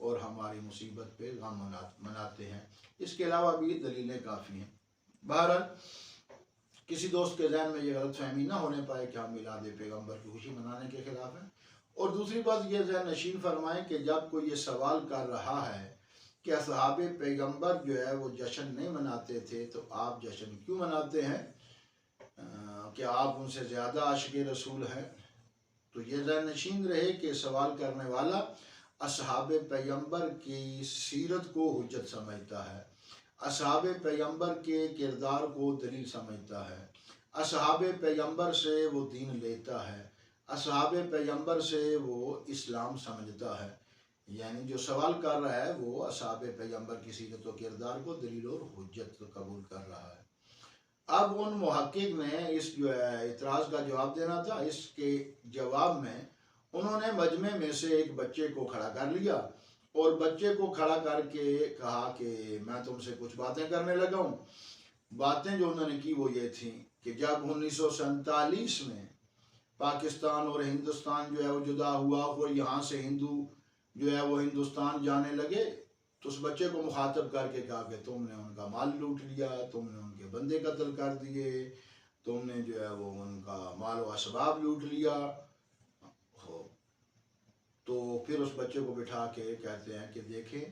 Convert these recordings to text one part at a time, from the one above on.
اور ہماری مصیبت پہ غم مناتے ہیں۔ اس کے علاوہ بھی دلیلیں کافی ہیں۔ بہرحال کسی دوست کے ذہن میں یہ غلط فہمی نہ ہونے پائے کہ ہم میلاد پیغمبر کی خوشی منانے کے خلاف ہیں۔ اور دوسری بات یہ ذہن نشین فرمائیں کہ جب کوئی یہ سوال کر رہا ہے کہ اصحاب پیغمبر جو ہے وہ جشن نہیں مناتے تھے تو آپ جشن کیوں مناتے ہیں، کہ آپ ان سے زیادہ عاشق رسول ہیں، تو یہ ذہن نشین رہے کہ سوال کرنے والا اصحاب پیغمبر کی سیرت کو حجت سمجھتا ہے، اصحاب پیغمبر کے کردار کو دلیل سمجھتا ہے، اصحاب پیغمبر سے وہ دین لیتا ہے، اصحاب پیغمبر سے وہ اسلام سمجھتا ہے۔ یعنی جو سوال کر رہا ہے وہ اصحاب پیغمبر کی سیرت و کردار کو دلیل اور حجت قبول کر رہا ہے۔ اب ان محقق نے اس جو ہے اعتراض کا جواب دینا تھا، اس کے جواب میں انہوں نے مجمع میں سے ایک بچے کو کھڑا کر لیا اور بچے کو کھڑا کر کے کہا کہ میں تم سے کچھ باتیں کرنے لگا ہوں۔ باتیں جو انہوں نے کی وہ یہ تھیں کہ جب 1947 میں پاکستان اور ہندوستان جو ہے وہ جدا ہوا اور یہاں سے ہندو جو ہے وہ ہندوستان جانے لگے تو اس بچے کو مخاطب کر کے کہا کہ تم نے ان کا مال لوٹ لیا، تم نے ان کے بندے قتل کر دیے، تم نے جو ہے وہ ان کا مال و اسباب لوٹ لیا۔ تو پھر اس بچے کو بٹھا کے کہتے ہیں کہ دیکھیں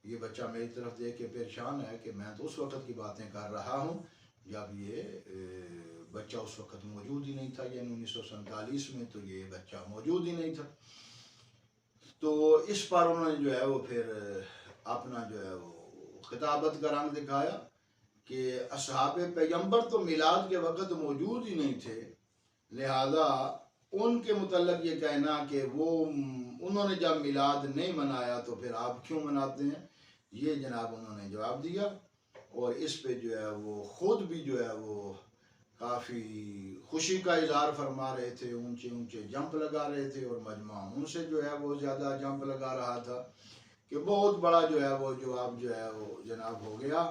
یہ بچہ میری طرف دیکھ کے پریشان ہے کہ میں تو اس وقت کی باتیں کر رہا ہوں جب یہ بچہ اس وقت موجود ہی نہیں تھا، یعنی 1947 میں تو یہ بچہ موجود ہی نہیں تھا۔ تو اس پر انہوں نے جو ہے وہ پھر اپنا جو ہے وہ خطابت کا رنگ دکھایا کہ اصحاب پیغمبر تو میلاد کے وقت موجود ہی نہیں تھے، لہذا ان کے متعلق یہ کہنا کہ وہ انہوں نے جب میلاد نہیں منایا تو پھر آپ کیوں مناتے ہیں، یہ جناب انہوں نے جواب دیا۔ اور اس پہ جو ہے وہ خود بھی جو ہے وہ کافی خوشی کا اظہار فرما رہے تھے، اونچے اونچے جمپ لگا رہے تھے، اور مجمع ان سے جو ہے وہ زیادہ جمپ لگا رہا تھا کہ بہت بڑا جو ہے وہ جواب جو ہے وہ جناب ہو گیا۔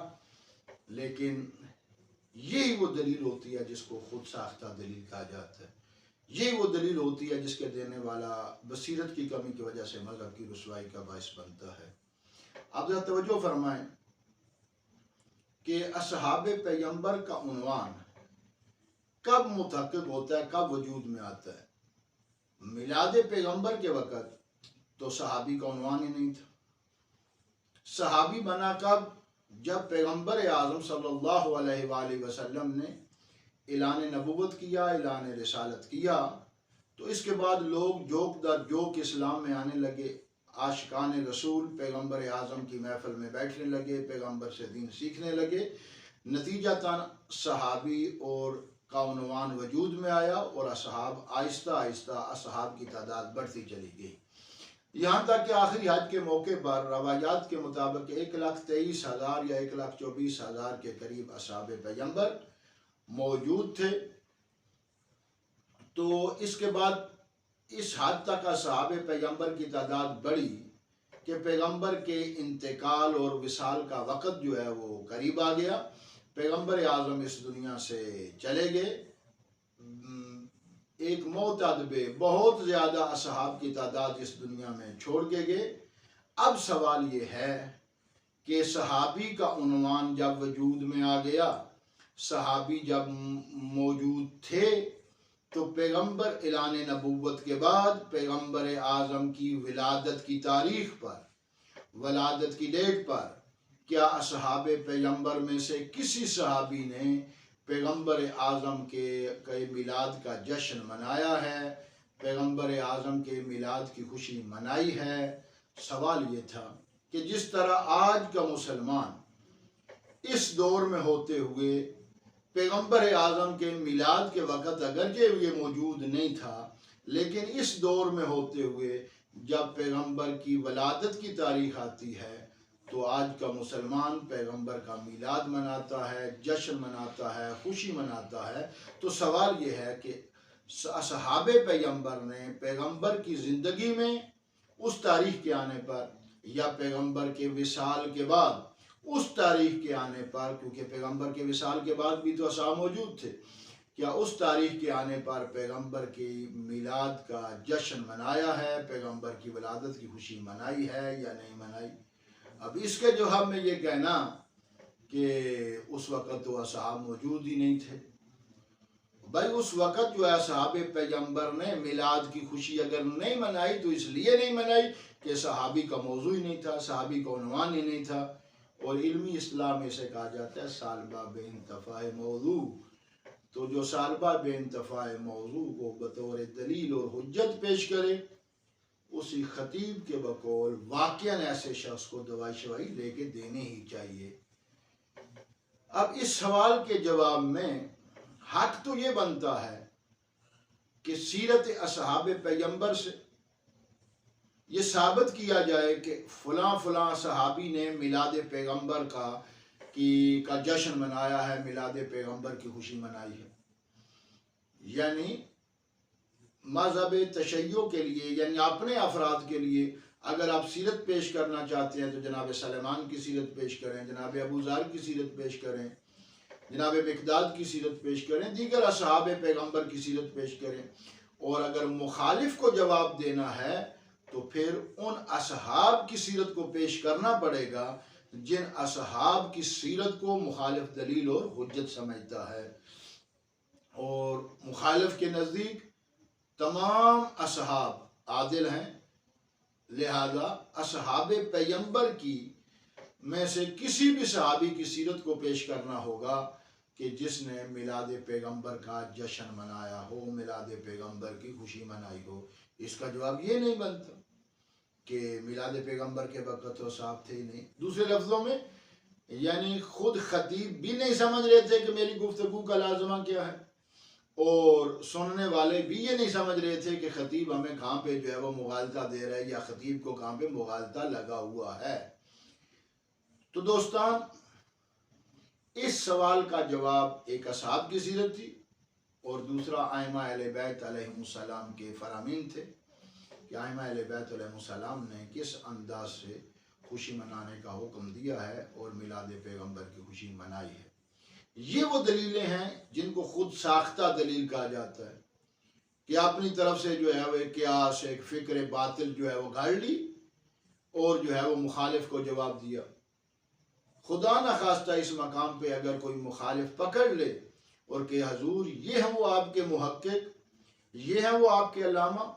لیکن یہی وہ دلیل ہوتی ہے جس کو خود ساختہ دلیل کہا جاتا ہے، یہی وہ دلیل ہوتی ہے جس کے دینے والا بصیرت کی کمی کی وجہ سے مذہب کی رسوائی کا باعث بنتا ہے۔ آپ ذرا توجہ فرمائیں کہ اصحاب پیغمبر کا عنوان کب متحقق ہوتا ہے، کب وجود میں آتا ہے؟ میلاد پیغمبر کے وقت تو صحابی کا عنوان ہی نہیں تھا۔ صحابی بنا کب؟ جب پیغمبر اعظم صلی اللہ علیہ وآلہ وسلم نے اعلان نبوت کیا، اعلان رسالت کیا، تو اس کے بعد لوگ جوک در جوک اسلام میں آنے لگے، عاشقان رسول پیغمبر اعظم کی محفل میں بیٹھنے لگے، پیغمبر سے دین سیکھنے لگے، نتیجتاً صحابی اور کا عنوان وجود میں آیا اور اصحاب آہستہ آہستہ اصحاب کی تعداد بڑھتی چلی گئی، یہاں تک کہ آخری حج کے موقع پر روایات کے مطابق 1,23,000 یا 1,24,000 کے قریب اصحاب پیغمبر موجود تھے۔ تو اس کے بعد اس حد تک اصحاب پیغمبر کی تعداد بڑھی کہ پیغمبر کے انتقال اور وصال کا وقت جو ہے وہ قریب آ گیا، پیغمبر اعظم اس دنیا سے چلے گئے، ایک معتدبے بہت زیادہ اصحاب کی تعداد اس دنیا میں چھوڑ کے گئے۔ اب سوال یہ ہے کہ صحابی کا عنوان جب وجود میں آ گیا، صحابی جب موجود تھے، تو پیغمبر اعلان نبوت کے بعد پیغمبر اعظم کی ولادت کی تاریخ پر، ولادت کی ڈیٹ پر کیا اصحاب پیغمبر میں سے کسی صحابی نے پیغمبر اعظم کے میلاد کا جشن منایا ہے، پیغمبر اعظم کے میلاد کی خوشی منائی ہے؟ سوال یہ تھا کہ جس طرح آج کا مسلمان اس دور میں ہوتے ہوئے پیغمبر اعظم کے میلاد کے وقت اگرچہ یہ موجود نہیں تھا، لیکن اس دور میں ہوتے ہوئے جب پیغمبر کی ولادت کی تاریخ آتی ہے تو آج کا مسلمان پیغمبر کا میلاد مناتا ہے، جشن مناتا ہے، خوشی مناتا ہے۔ تو سوال یہ ہے کہ اصحاب پیغمبر نے پیغمبر کی زندگی میں اس تاریخ کے آنے پر یا پیغمبر کے وصال کے بعد اس تاریخ کے آنے پر، کیونکہ پیغمبر کے وصال کے بعد بھی تو اصحاب موجود تھے، کیا اس تاریخ کے آنے پر پیغمبر کی میلاد کا جشن منایا ہے، پیغمبر کی ولادت کی خوشی منائی ہے یا نہیں منائی؟ اب اس کے جواب میں یہ کہنا کہ اس وقت تو اصحاب موجود ہی نہیں تھے. بھائی اس وقت جو ہے صحاب پیغمبر نے میلاد کی خوشی اگر نہیں منائی تو اس لیے نہیں منائی کہ صحابی کا موضوع ہی نہیں تھا، صحابی کا عنوان ہی نہیں تھا. اور علمی اصطلاح میں سے کہا جاتا ہے سالبہ بے انتفاع موضوع. تو جو سالبہ بے انتفاع موضوع کو بطور دلیل اور حجت پیش کرے اسی خطیب کے بقول واقعاً ایسے شخص کو دوائی شوائی لے کے دینے ہی چاہیے. اب اس سوال کے جواب میں حق تو یہ بنتا ہے کہ سیرت اصحاب پیغمبر سے یہ ثابت کیا جائے کہ فلاں فلاں صحابی نے میلاد پیغمبر کا جشن منایا ہے، میلاد پیغمبر کی خوشی منائی ہے. یعنی مذہب تشیع کے لیے، یعنی اپنے افراد کے لیے اگر آپ سیرت پیش کرنا چاہتے ہیں تو جناب سلیمان کی سیرت پیش کریں، جناب ابو ذر کی سیرت پیش کریں، جناب مقداد کی سیرت پیش کریں، دیگر اصحاب پیغمبر کی سیرت پیش کریں. اور اگر مخالف کو جواب دینا ہے تو پھر ان اصحاب کی سیرت کو پیش کرنا پڑے گا جن اصحاب کی سیرت کو مخالف دلیل اور حجت سمجھتا ہے. اور مخالف کے نزدیک تمام اصحاب عادل ہیں، لہذا اصحاب پیغمبر کی میں سے کسی بھی صحابی کی سیرت کو پیش کرنا ہوگا کہ جس نے میلاد پیغمبر کا جشن منایا ہو، میلاد پیغمبر کی خوشی منائی ہو. اس کا جواب یہ نہیں بنتا کہ میلاد پیغمبر کے وقت تو صاحب تھے ہی نہیں. دوسرے لفظوں میں یعنی خود خطیب بھی نہیں سمجھ رہے تھے کہ میری گفتگو کا لازمہ کیا ہے، اور سننے والے بھی یہ نہیں سمجھ رہے تھے کہ خطیب ہمیں کہاں پہ جو ہے وہ مغالطہ دے رہا ہے یا خطیب کو کہاں پہ مغالطہ لگا ہوا ہے. تو دوستان اس سوال کا جواب ایک اصحاب کی سیرت تھی اور دوسرا ائمہ اہل بیت علیہم السلام کے فرامین تھے کہ ائمہ اہل بیت علیہم السلام نے کس انداز سے خوشی منانے کا حکم دیا ہے اور میلاد پیغمبر کی خوشی منائی ہے. یہ وہ دلیلیں ہیں جن کو خود ساختہ دلیل کہا جاتا ہے کہ اپنی طرف سے جو ہے وہ ایک قیاس، ایک فکر باطل جو ہے وہ گھڑ لی اور جو ہے وہ مخالف کو جواب دیا. خدا نخواستہ اس مقام پہ اگر کوئی مخالف پکڑ لے اور کہ حضور یہ ہیں وہ آپ کے محقق، یہ ہیں وہ آپ کے علامہ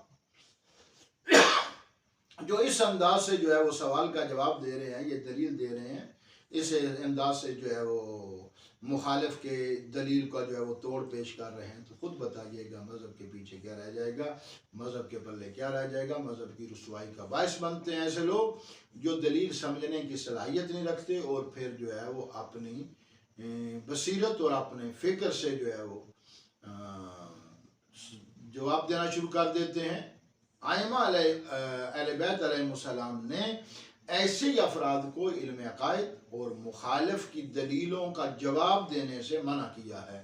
جو اس انداز سے جو ہے وہ سوال کا جواب دے رہے ہیں، یہ دلیل دے رہے ہیں، اس انداز سے جو ہے وہ مخالف کے دلیل کا جو ہے وہ توڑ پیش کر رہے ہیں، تو خود بتائیے گا مذہب کے پیچھے کیا رہ جائے گا، مذہب کے پلے کیا رہ جائے گا. مذہب کی رسوائی کا باعث بنتے ہیں ایسے لوگ جو دلیل سمجھنے کی صلاحیت نہیں رکھتے اور پھر جو ہے وہ اپنی بصیرت اور اپنے فکر سے جو ہے وہ جواب دینا شروع کر دیتے ہیں. ائمہ اہل بیت علیہ السلام نے ایسے ہی افراد کو علم عقائد اور مخالف کی دلیلوں کا جواب دینے سے منع کیا ہے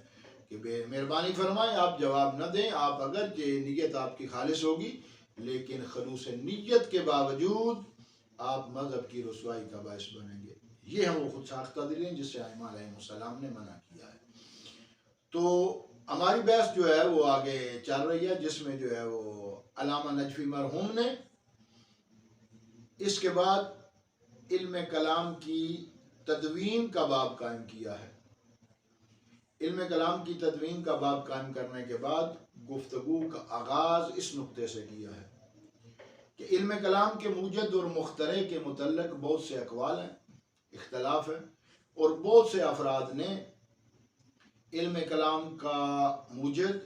کہ بے مہربانی فرمائیں آپ جواب نہ دیں. آپ اگرچہ نیت آپ کی خالص ہوگی لیکن خلوص نیت کے باوجود آپ مذہب کی رسوائی کا باعث بنیں گے. یہ ہم وہ خود ساختہ دلیل جس سے ائمہ علیہ السلام نے منع کیا ہے. تو ہماری بحث جو ہے وہ آگے چل رہی ہے جس میں جو ہے وہ علامہ نجفی مرحوم نے اس کے بعد علم کلام کی تدوین کا باب قائم کیا ہے. علم کلام کی تدوین کا باب قائم کرنے کے بعد گفتگو کا آغاز اس نقطے سے کیا ہے کہ علم کلام کے موجد اور مخترع کے متعلق بہت سے اقوال ہیں، اختلاف ہے، اور بہت سے افراد نے علم کلام کا موجد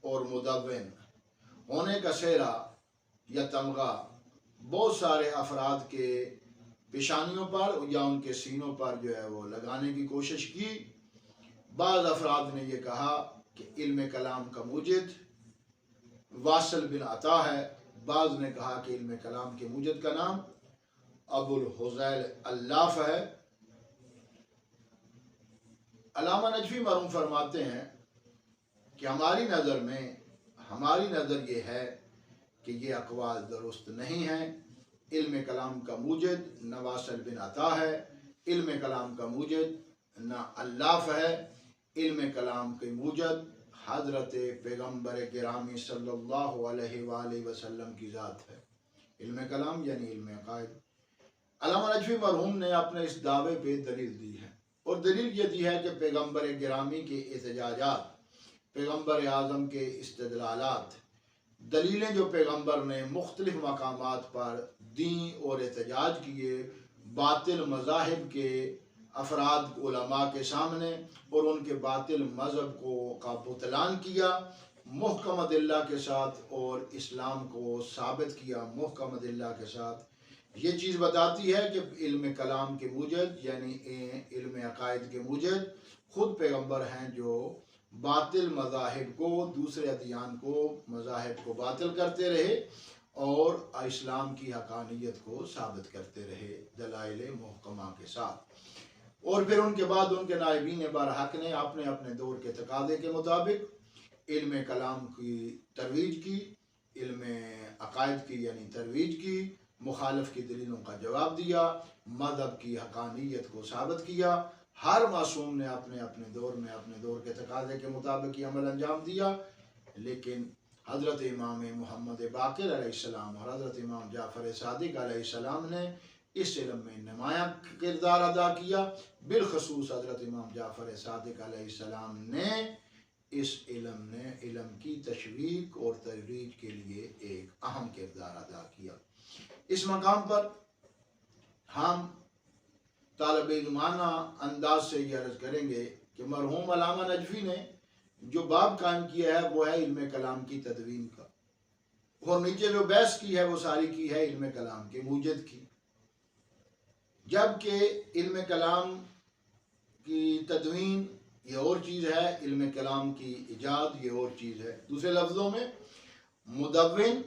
اور مدون ہونے کا سہرا یا تمغہ بہت سارے افراد کے پیشانیوں پر یا ان کے سینوں پر جو ہے وہ لگانے کی کوشش کی. بعض افراد نے یہ کہا کہ علم کلام کا موجد واصل بن عطا ہے، بعض نے کہا کہ علم کلام کے موجد کا نام ابو الحذیل اللاف ہے. علامہ نجفی مرحوم فرماتے ہیں کہ ہماری نظر یہ ہے کہ یہ اقوال درست نہیں ہیں. علم کلام کا موجد نہ واصل بن عطا ہے، علم کلام کا موجد نہ اللاف ہے، علم کلام کے موجد حضرت پیغمبر گرامی صلی اللہ علیہ وآلہ وسلم کی ذات ہے۔ علم کلام یعنی علم عقائد۔ علامہ نجفی مرحوم نے اپنے اس دعوے پہ دلیل دی ہے، اور دلیل یہ دی ہے کہ پیغمبر گرامی کے احتجاجات، پیغمبر اعظم کے استدلالات، دلیلیں جو پیغمبر نے مختلف مقامات پر دیں اور احتجاج کیے باطل مذاہب کے افراد علماء کے سامنے، اور ان کے باطل مذہب کا بطلان کیا محکم ادلہ کے ساتھ، اور اسلام کو ثابت کیا محکم ادلہ کے ساتھ، یہ چیز بتاتی ہے کہ علم کلام کے موجد یعنی علم عقائد کے موجد خود پیغمبر ہیں جو باطل مذاہب کو، دوسرے ادیان کو، مذاہب کو باطل کرتے رہے اور اسلام کی حقانیت کو ثابت کرتے رہے دلائل محکمہ کے ساتھ۔ اور پھر ان کے بعد ان کے نائبین برحق نے اپنے اپنے دور کے تقاضے کے مطابق علم کلام کی ترویج کی، علم عقائد کی یعنی ترویج کی، مخالف کی دلیلوں کا جواب دیا، مذہب کی حقانیت کو ثابت کیا۔ ہر معصوم نے اپنے اپنے دور میں اپنے دور کے تقاضے کے مطابق یہ عمل انجام دیا، لیکن حضرت امام محمد باقر علیہ السلام اور حضرت امام جعفر صادق علیہ السلام نے اس علم میں نمایاں کردار ادا کیا۔ بالخصوص حضرت امام جعفر صادق علیہ السلام نے اس علم کی تشویق اور ترویج کے لیے ایک اہم کردار ادا کیا۔ اس مقام پر ہم طالب علمانہ انداز سے یہ عرض کریں گے کہ مرحوم علامہ نجفی نے جو باب قائم کیا ہے وہ ہے علم کلام کی تدوین کا، اور نیچے جو بحث کی ہے وہ ساری کی ہے علم کلام کے موجد کی، جبکہ علم کلام کی تدوین یہ اور چیز ہے، علم کلام کی ایجاد یہ اور چیز ہے۔ دوسرے لفظوں میں مدون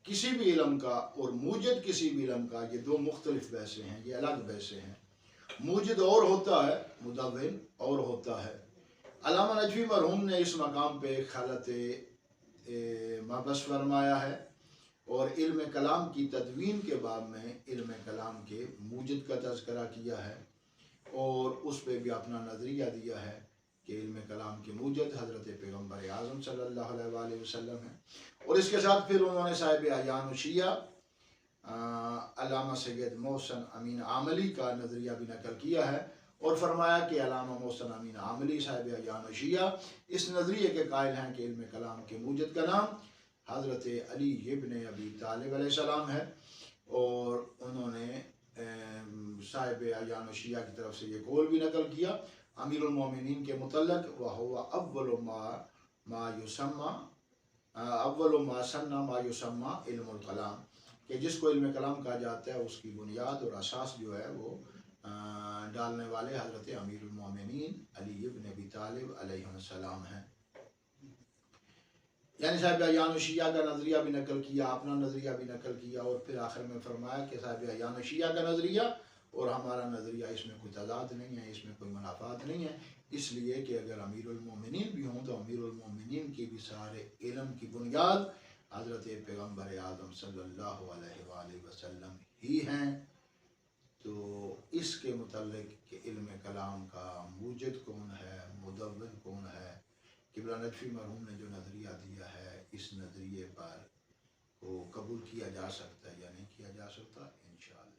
کسی بھی علم کا اور موجد کسی بھی علم کا یہ دو مختلف بحثیں ہیں، یہ الگ بحثیں ہیں۔ موجد اور ہوتا ہے، مدون اور ہوتا ہے۔ علامہ نجفی مرحوم نے اس مقام پہ خلط مبس فرمایا ہے، اور علم کلام کی تدوین کے باب میں علم کلام کے موجد کا تذکرہ کیا ہے، اور اس پہ بھی اپنا نظریہ دیا ہے کہ علم کلام کے موجد حضرت پیغمبر اعظم صلی اللہ علیہ وآلہ وسلم ہے۔ اور اس کے ساتھ پھر انہوں نے صاحب اعیان الشیعہ علامہ سید محسن امین عاملی کا نظریہ بھی نقل کیا ہے، اور فرمایا کہ علامہ محسن امین عاملی صاحب اعیان الشیعہ اس نظریے کے قائل ہیں کہ علم کلام کے موجد کا نام حضرت علی ابن ابی طالب علیہ السلام ہے، اور انہوں نے صاحب اعیان الشیعہ کی طرف سے یہ قول بھی نقل کیا امیر المومنین کے متعلق، وَهُوَ اول ما سنّا ما یسمى علم الکلام، کہ جس کو علم کلام کہا جاتا ہے اس کی بنیاد اور اساس جو ہے وہ ڈالنے والے حضرت امیر المومنین علی ابن ابی طالب علیہ السلام ہیں۔ یعنی صاحب اعیان الشیعہ کا نظریہ بھی نقل کیا، اپنا نظریہ بھی نقل کیا، اور پھر آخر میں فرمایا کہ صاحب اعیان الشیعہ کا نظریہ اور ہمارا نظریہ اس میں کوئی تضاد نہیں ہے، اس میں کوئی منافات نہیں ہے، اس لیے کہ اگر امیر المومنین بھی ہوں تو امیر المومنین کی بھی سارے علم کی بنیاد حضرت پیغمبر اعظم صلی اللہ علیہ وآلہ وسلم ہی ہیں۔ تو اس کے متعلق کہ علم کلام کا موجد کون ہے، مدون کون ہے، قبلہ نجفی مرحوم نے جو نظریہ دیا ہے اس نظریے پر کو قبول کیا جا سکتا ہے یا نہیں کیا جا سکتا، انشاءاللہ۔